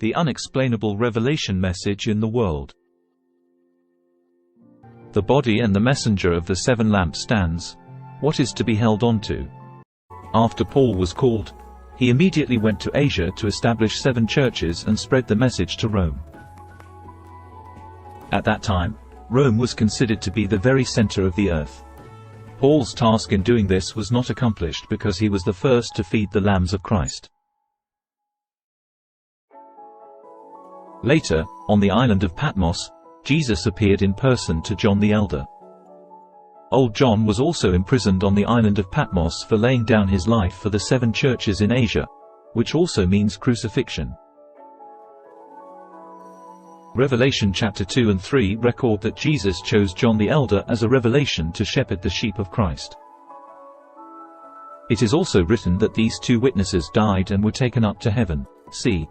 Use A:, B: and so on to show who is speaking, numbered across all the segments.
A: the unexplainable revelation message in the world. The body and the messenger of the 7 lampstands. What is to be held on to? After Paul was called, he immediately went to Asia to establish 7 churches and spread the message to Rome. At that time, Rome was considered to be the very center of the earth. Paul's task in doing this was not accomplished because he was the first to feed the lambs of Christ. Later, on the island of Patmos, Jesus appeared in person to John the Elder. Old John was also imprisoned on the island of Patmos for laying down his life for the 7 churches in Asia, which also means crucifixion. Revelation chapter 2 and 3 record that Jesus chose John the Elder as a revelation to shepherd the sheep of Christ. It is also written that these 2 witnesses died and were taken up to heaven. See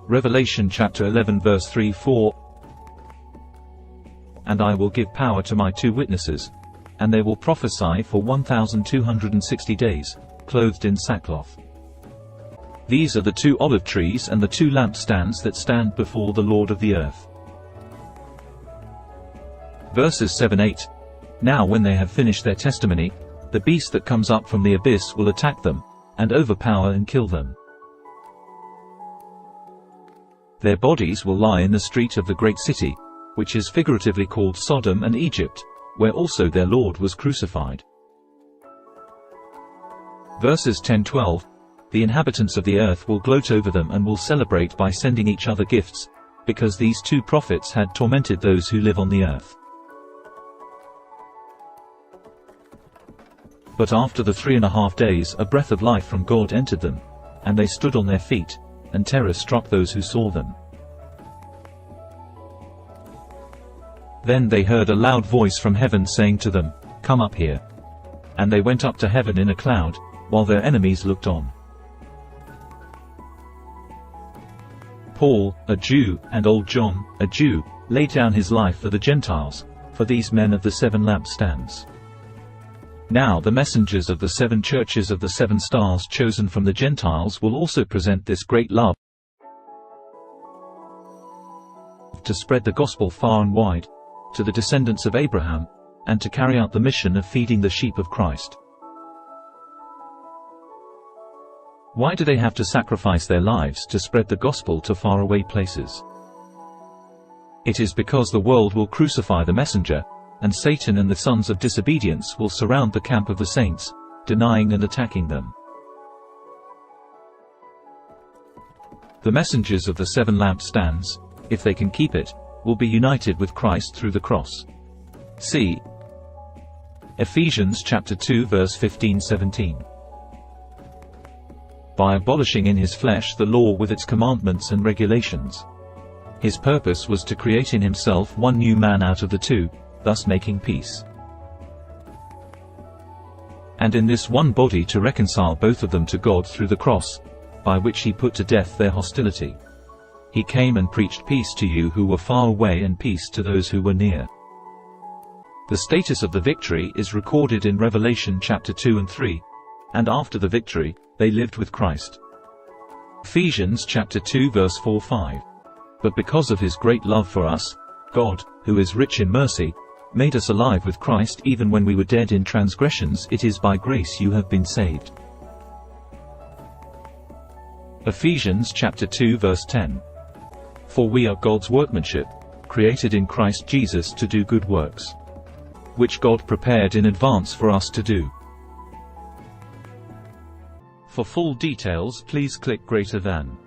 A: Revelation chapter 11 verse 3-4. And I will give power to my 2 witnesses, and they will prophesy for 1260 days, clothed in sackcloth. These are the 2 olive trees and the 2 lampstands that stand before the Lord of the earth. Verses 7-8. Now when they have finished their testimony, the beast that comes up from the abyss will attack them, and overpower and kill them. Their bodies will lie in the street of the great city, which is figuratively called Sodom and Egypt, where also their Lord was crucified. Verses 10-12. The inhabitants of the earth will gloat over them and will celebrate by sending each other gifts, because these 2 prophets had tormented those who live on the earth. But after the 3.5 days a breath of life from God entered them, and they stood on their feet, and terror struck those who saw them. Then they heard a loud voice from heaven saying to them, "Come up here." And they went up to heaven in a cloud, while their enemies looked on. Paul, a Jew, and old John, a Jew, laid down his life for the Gentiles, for these men of the 7 lampstands. Now the messengers of the 7 churches of the 7 stars chosen from the Gentiles will also present this great love to spread the gospel far and wide, to the descendants of Abraham, and to carry out the mission of feeding the sheep of Christ. Why do they have to sacrifice their lives to spread the gospel to faraway places? It is because the world will crucify the messenger, and Satan and the sons of disobedience will surround the camp of the saints, denying and attacking them. The messengers of the 7 lampstands, if they can keep it, will be united with Christ through the cross. See Ephesians chapter 2 verse 15-17. By abolishing in his flesh the law with its commandments and regulations. His purpose was to create in himself one new man out of the 2, thus making peace. And in this one body to reconcile both of them to God through the cross, by which he put to death their hostility. He came and preached peace to you who were far away and peace to those who were near. The status of the victory is recorded in Revelation chapter 2 and 3, and after the victory, they lived with Christ. Ephesians chapter 2 verse 4-5. But because of his great love for us, God, who is rich in mercy, made us alive with Christ even when we were dead in transgressions. It is by grace you have been saved. Ephesians chapter 2 verse 10. For we are God's workmanship, created in Christ Jesus to do good works, which God prepared in advance for us to do. For full details, please click greater than.